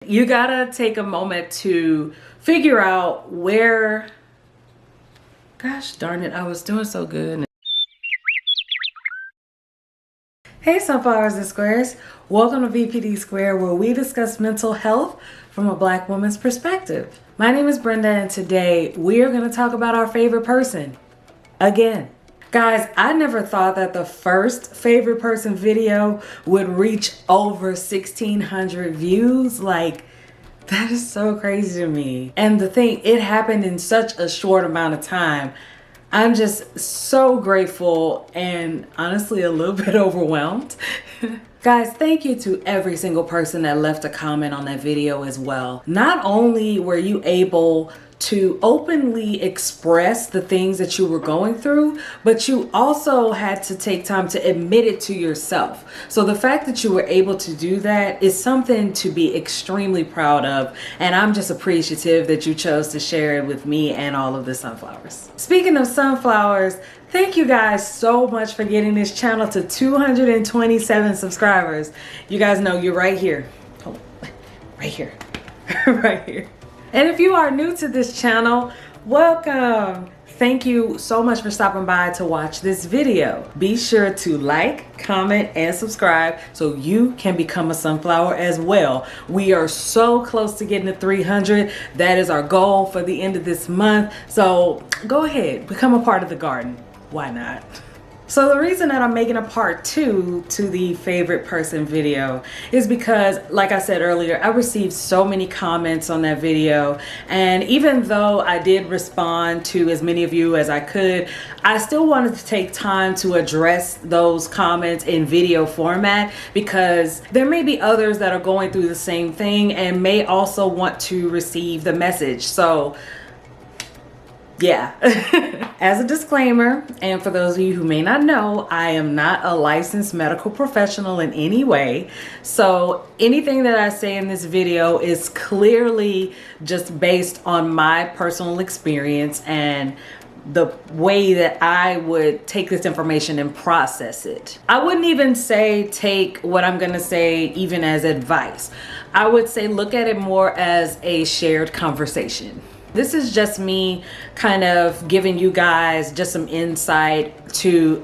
You gotta take a moment to figure out where, gosh darn it, I was doing so good. Hey sunflowers and squares, welcome to BPDsquared, where we discuss mental health from a Black woman's perspective. My name is Brenda, and today we are going to talk about our favorite person again. Guys, I never thought that the first favorite person video would reach over 1,600 views. Like, that is so crazy to me. And the thing, it happened in such a short amount of time. I'm just so grateful and honestly a little bit overwhelmed. Guys, thank you to every single person that left a comment on that video as well. Not only were you able to openly express the things that you were going through, but you also had to take time to admit it to yourself. So the fact that you were able to do that is something to be extremely proud of, and I'm just appreciative that you chose to share it with me and all of the sunflowers. Speaking of sunflowers, thank you guys so much for getting this channel to 227 subscribers. You guys know you're right here. Oh, right here. Right here. And if you are new to this channel, welcome. Thank you so much for stopping by to watch this video. Be sure to like, comment, and subscribe so you can become a sunflower as well. We are so close to getting to 300. That is our goal for the end of this month. So go ahead, become a part of the garden. Why not? So the reason that I'm making a part 2 to the favorite person video is because, like I said earlier, I received so many comments on that video, and even though I did respond to as many of you as I could, I still wanted to take time to address those comments in video format because there may be others that are going through the same thing and may also want to receive the message. So yeah. As a disclaimer, and for those of you who may not know, I am not a licensed medical professional in any way. So anything that I say in this video is clearly just based on my personal experience and the way that I would take this information and process it. I wouldn't even say take what I'm gonna say even as advice. I would say look at it more as a shared conversation. This is just me kind of giving you guys just some insight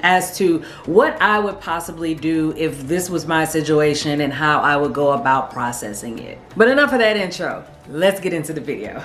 as to what I would possibly do if this was my situation and how I would go about processing it. But enough of that intro. Let's get into the video.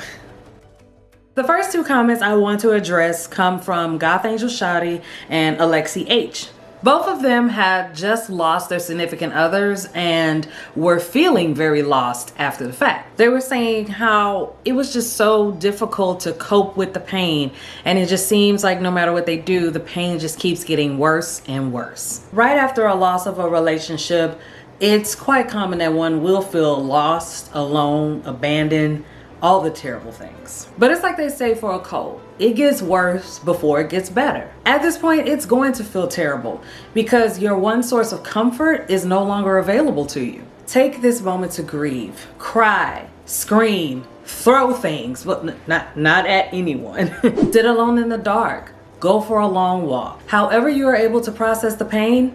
The first 2 comments I want to address come from Goth Angel Shawty and Alexi H. Both of them had just lost their significant others and were feeling very lost after the fact. They were saying how it was just so difficult to cope with the pain, and it just seems like no matter what they do, the pain just keeps getting worse and worse. Right after a loss of a relationship, it's quite common that one will feel lost, alone, abandoned, all the terrible things. But it's like they say for a cold, it gets worse before it gets better. At this point, it's going to feel terrible because your one source of comfort is no longer available to you. Take this moment to grieve, cry, scream, throw things, but not at anyone. Sit alone in the dark, go for a long walk. However you are able to process the pain,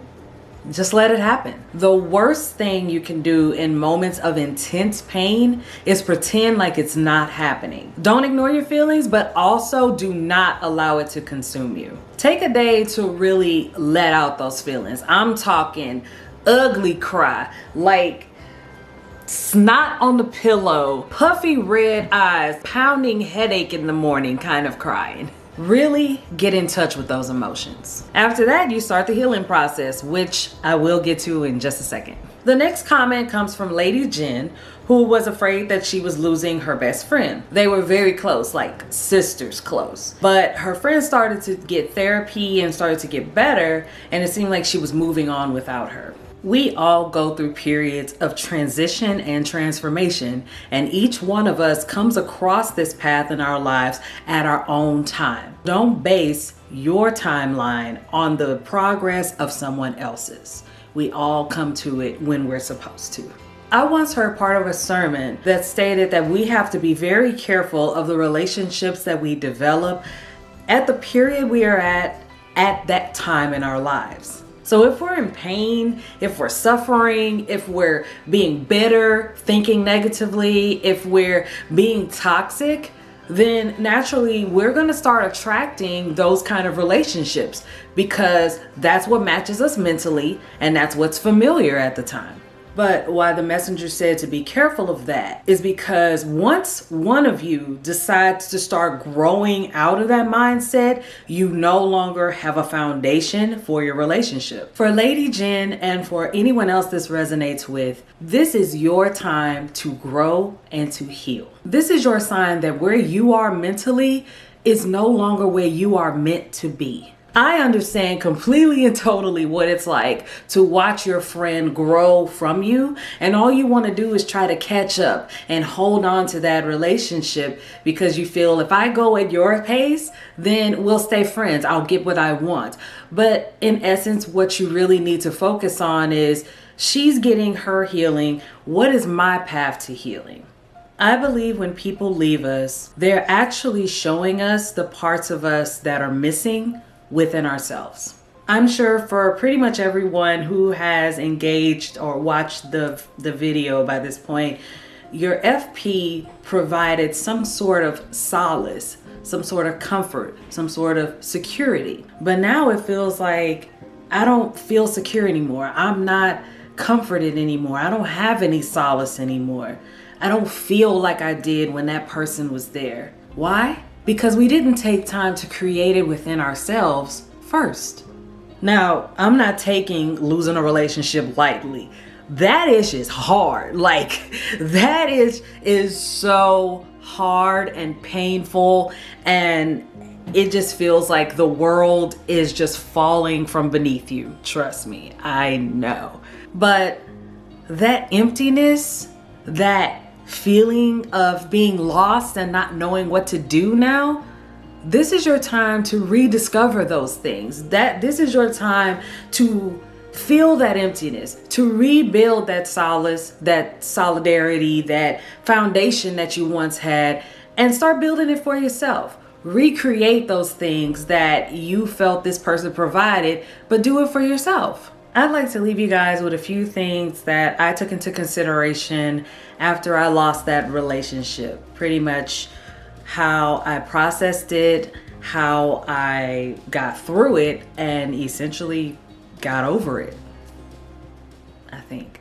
just let it happen. The worst thing you can do in moments of intense pain is pretend like it's not happening. Don't ignore your feelings, but also do not allow it to consume you. Take a day to really let out those feelings. I'm talking ugly cry, like snot on the pillow, puffy red eyes, pounding headache in the morning kind of crying. Really get in touch with those emotions. After that, you start the healing process, which I will get to in just a second. The next comment comes from Lady Jen, who was afraid that she was losing her best friend. They were very close, like sisters close. But her friend started to get therapy and started to get better, and it seemed like she was moving on without her. We all go through periods of transition and transformation, and each one of us comes across this path in our lives at our own time. Don't base your timeline on the progress of someone else's. We all come to it when we're supposed to. I once heard part of a sermon that stated that we have to be very careful of the relationships that we develop at the period we are at that time in our lives. So if we're in pain, if we're suffering, if we're being bitter, thinking negatively, if we're being toxic, then naturally we're going to start attracting those kind of relationships because that's what matches us mentally and that's what's familiar at the time. But why the messenger said to be careful of that is because once one of you decides to start growing out of that mindset, you no longer have a foundation for your relationship. For Lady Jen and for anyone else this resonates with, this is your time to grow and to heal. This is your sign that where you are mentally is no longer where you are meant to be. I understand completely and totally what it's like to watch your friend grow from you, and all you want to do is try to catch up and hold on to that relationship because you feel if I go at your pace, then we'll stay friends. I'll get what I want. But in essence, what you really need to focus on is she's getting her healing. What is my path to healing? I believe when people leave us, they're actually showing us the parts of us that are missing within ourselves. I'm sure for pretty much everyone who has engaged or watched the video by this point, your FP provided some sort of solace, some sort of comfort, some sort of security. But now it feels like I don't feel secure anymore. I'm not comforted anymore. I don't have any solace anymore. I don't feel like I did when that person was there. Why? Because we didn't take time to create it within ourselves first. Now, I'm not taking losing a relationship lightly. That is hard. Like, that is so hard and painful, and it just feels like the world is just falling from beneath you. Trust me, I know. But that emptiness, that feeling of being lost and not knowing what to do now, this is your time to rediscover those things. This is your time to feel that emptiness, to rebuild that solace, that solidarity, that foundation that you once had, and start building it for yourself. Recreate those things that you felt this person provided, but do it for yourself. I'd like to leave you guys with a few things that I took into consideration after I lost that relationship. Pretty much how I processed it, how I got through it, and essentially got over it, I think.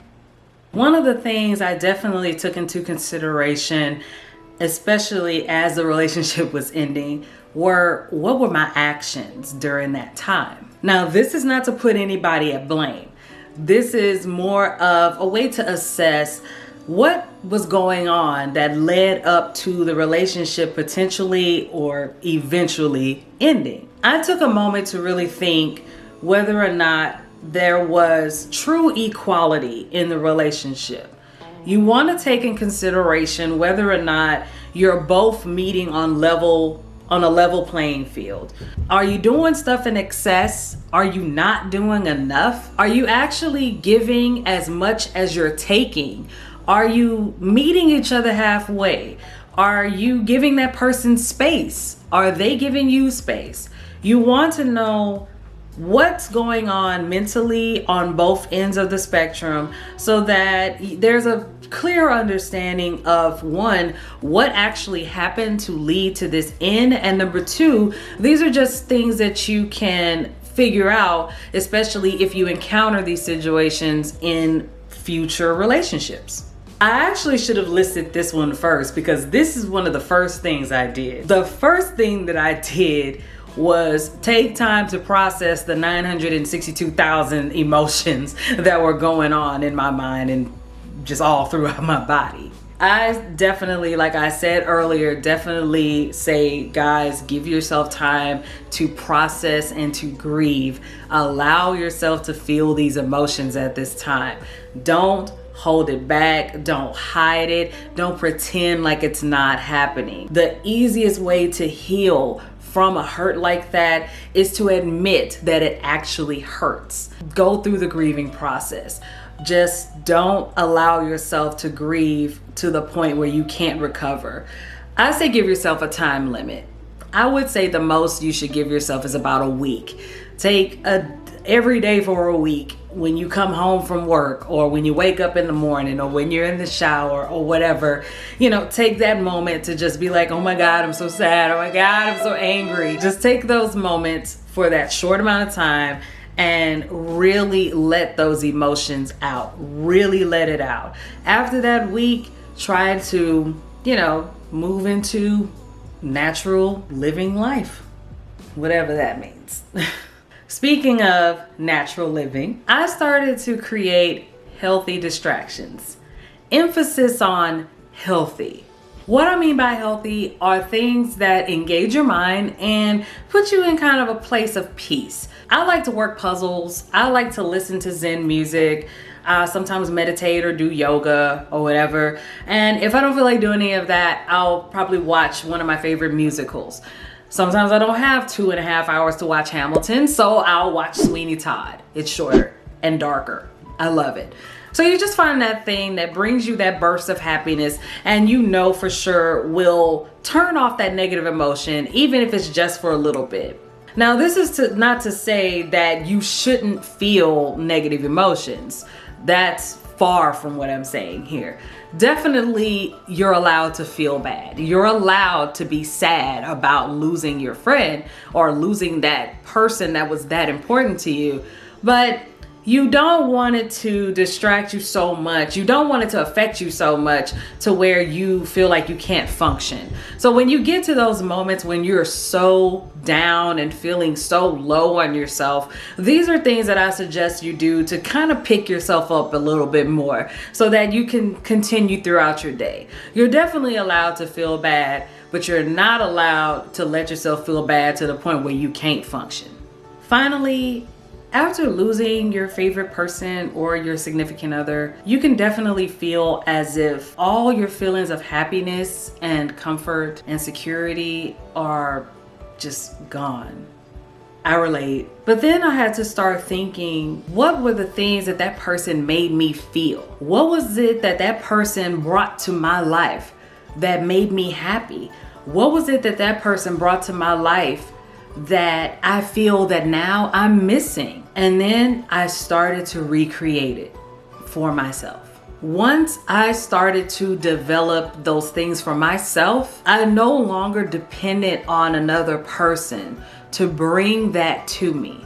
One of the things I definitely took into consideration, especially as the relationship was ending, were what were my actions during that time. Now, this is not to put anybody at blame. This is more of a way to assess what was going on that led up to the relationship potentially or eventually ending. I took a moment to really think whether or not there was true equality in the relationship. You want to take in consideration whether or not you're both meeting on a level playing field. Are you doing stuff in excess? Are you not doing enough? Are you actually giving as much as you're taking? Are you meeting each other halfway? Are you giving that person space? Are they giving you space? You want to know what's going on mentally on both ends of the spectrum so that there's a clear understanding of, one, what actually happened to lead to this end, and number two, these are just things that you can figure out, especially if you encounter these situations in future relationships. I actually should have listed this one first because this is one of the first things I did. The first thing that I did was take time to process the 962,000 emotions that were going on in my mind and just all throughout my body. I definitely, like I said earlier, definitely say, guys, give yourself time to process and to grieve. Allow yourself to feel these emotions at this time. Don't hold it back. Don't hide it. Don't pretend like it's not happening. The easiest way to heal from a hurt like that is to admit that it actually hurts. Go through the grieving process. Just don't allow yourself to grieve to the point where you can't recover. I say give yourself a time limit. I would say the most you should give yourself is about a week. Take every day for a week, when you come home from work, or when you wake up in the morning, or when you're in the shower, or whatever, take that moment to just be like, oh my God, I'm so sad. Oh my God, I'm so angry. Just take those moments for that short amount of time and really let those emotions out. Really let it out. After that week, try to, move into natural living life, whatever that means. Speaking of natural living, I started to create healthy distractions. Emphasis on healthy. What I mean by healthy are things that engage your mind and put you in kind of a place of peace. I like to work puzzles. I like to listen to Zen music. Sometimes meditate or do yoga or whatever. And if I don't feel like doing any of that, I'll probably watch one of my favorite musicals. Sometimes I don't have 2.5 hours to watch Hamilton, so I'll watch Sweeney Todd. It's shorter and darker. I love it. So you just find that thing that brings you that burst of happiness, and for sure will turn off that negative emotion, even if it's just for a little bit. Now, this is not to say that you shouldn't feel negative emotions. That's far from what I'm saying here. Definitely, you're allowed to feel bad. You're allowed to be sad about losing your friend or losing that person that was that important to you. But you don't want it to distract you so much. You don't want it to affect you so much to where you feel like you can't function. So when you get to those moments when you're so down and feeling so low on yourself, these are things that I suggest you do to kind of pick yourself up a little bit more so that you can continue throughout your day. You're definitely allowed to feel bad, but you're not allowed to let yourself feel bad to the point where you can't function. Finally, after losing your favorite person or your significant other, you can definitely feel as if all your feelings of happiness and comfort and security are just gone. I relate. But then I had to start thinking, what were the things that person made me feel? What was it that person brought to my life that made me happy? What was it that person brought to my life that I feel that now I'm missing? And then I started to recreate it for myself. Once I started to develop those things for myself, I no longer depended on another person to bring that to me.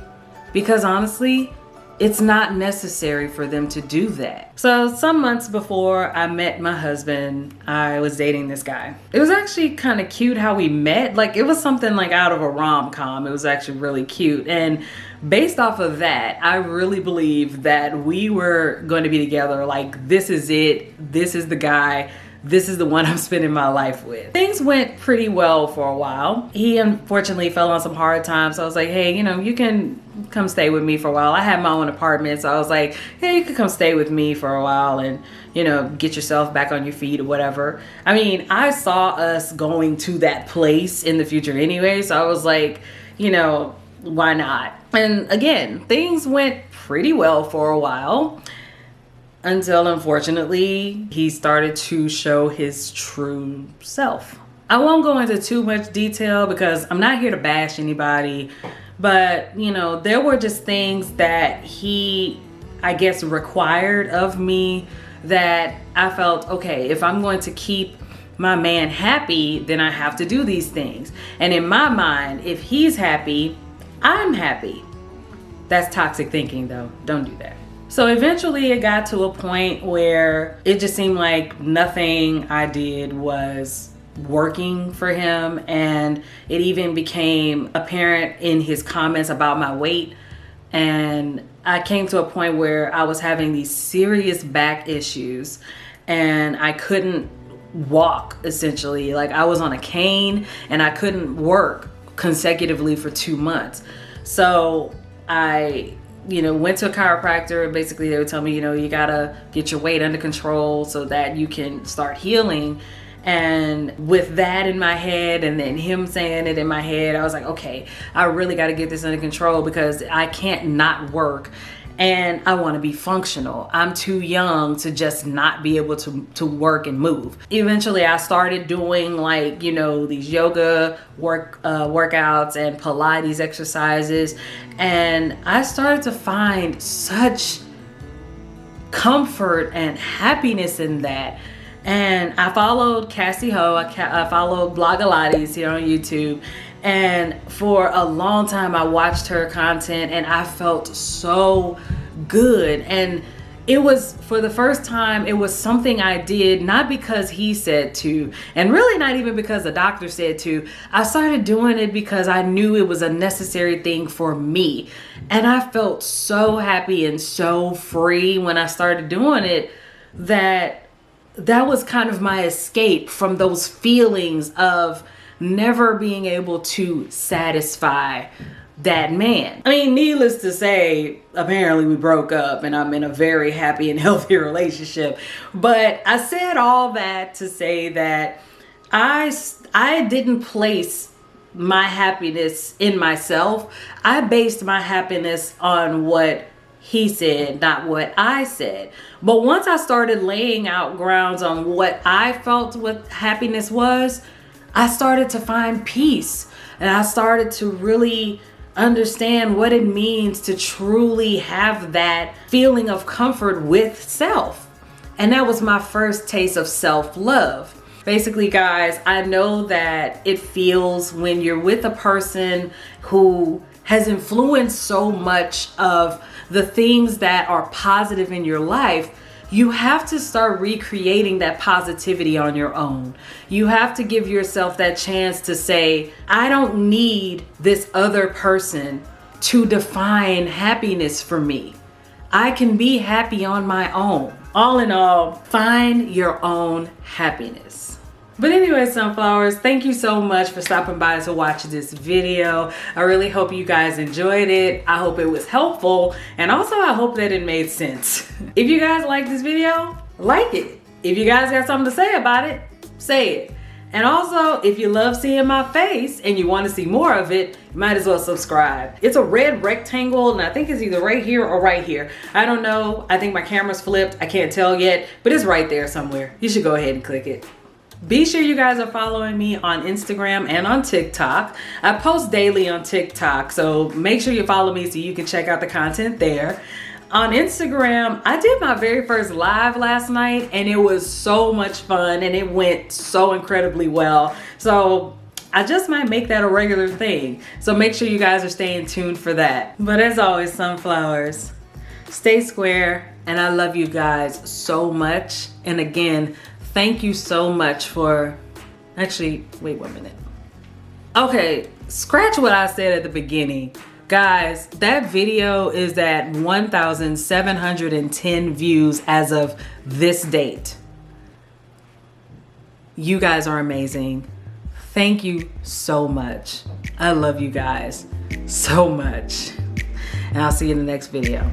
Because honestly, it's not necessary for them to do that. So some months before I met my husband, I was dating this guy. It was actually kind of cute how we met. Like, it was something like out of a rom-com. It was actually really cute. And based off of that, I really believe that we were going to be together. Like, this is it. This is the guy. This is the one I'm spending my life with. Things went pretty well for a while. He unfortunately fell on some hard times. So I was like, hey, you can come stay with me for a while. I had my own apartment. So I was like, hey, you can come stay with me for a while and, get yourself back on your feet or whatever. I mean, I saw us going to that place in the future anyway. So I was like, why not? And again, things went pretty well for a while. Until unfortunately, he started to show his true self. I won't go into too much detail because I'm not here to bash anybody, but there were just things that he, I guess, required of me that I felt, okay, if I'm going to keep my man happy, then I have to do these things. And in my mind, if he's happy, I'm happy. That's toxic thinking though. Don't do that. So eventually it got to a point where it just seemed like nothing I did was working for him. And it even became apparent in his comments about my weight. And I came to a point where I was having these serious back issues and I couldn't walk essentially. Like, I was on a cane and I couldn't work consecutively for 2 months. So I went to a chiropractor, and basically they would tell me, you gotta get your weight under control so that you can start healing. And with that in my head and then him saying it in my head, I was like, okay, I really gotta get this under control because I can't not work and I want to be functional. I'm too young to just not be able to work and move. Eventually I started doing like, you know, these yoga workouts and Pilates exercises, and I started to find such comfort and happiness in that. And I followed Cassie Ho, I followed Blogilates here on YouTube, and for a long time I watched her content and I felt so good. And it was, for the first time, it was something I did not because he said to, and really not even because the doctor said to. I started doing it because I knew it was a necessary thing for me. And I felt so happy and so free when I started doing it, that was kind of my escape from those feelings of never being able to satisfy that man. I mean, needless to say, apparently we broke up and I'm in a very happy and healthy relationship. But I said all that to say that I didn't place my happiness in myself. I based my happiness on what he said, not what I said. But once I started laying out grounds on what I felt what happiness was, I started to find peace, and I started to really understand what it means to truly have that feeling of comfort with self. And that was my first taste of self-love. Basically, guys, I know that it feels when you're with a person who has influenced so much of the things that are positive in your life, you have to start recreating that positivity on your own. You have to give yourself that chance to say, I don't need this other person to define happiness for me. I can be happy on my own. All in all, find your own happiness. But anyway, sunflowers, thank you so much for stopping by to watch this video. I really hope you guys enjoyed it. I hope it was helpful. And also I hope that it made sense. If you guys like this video, like it. If you guys got something to say about it, say it. And also, if you love seeing my face and you want to see more of it, you might as well subscribe. It's a red rectangle, and I think it's either right here or right here. I don't know. I think my camera's flipped. I can't tell yet, but it's right there somewhere. You should go ahead and click it. Be sure you guys are following me on Instagram and on TikTok. I post daily on TikTok, so make sure you follow me so you can check out the content there. On Instagram, I did my very first live last night, and it was so much fun, and it went so incredibly well. So I just might make that a regular thing. So make sure you guys are staying tuned for that. But as always, sunflowers, stay square, and I love you guys so much. And again, thank you so much for, actually, wait 1 minute. Okay, scratch what I said at the beginning. Guys, that video is at 1,710 views as of this date. You guys are amazing. Thank you so much. I love you guys so much. And I'll see you in the next video.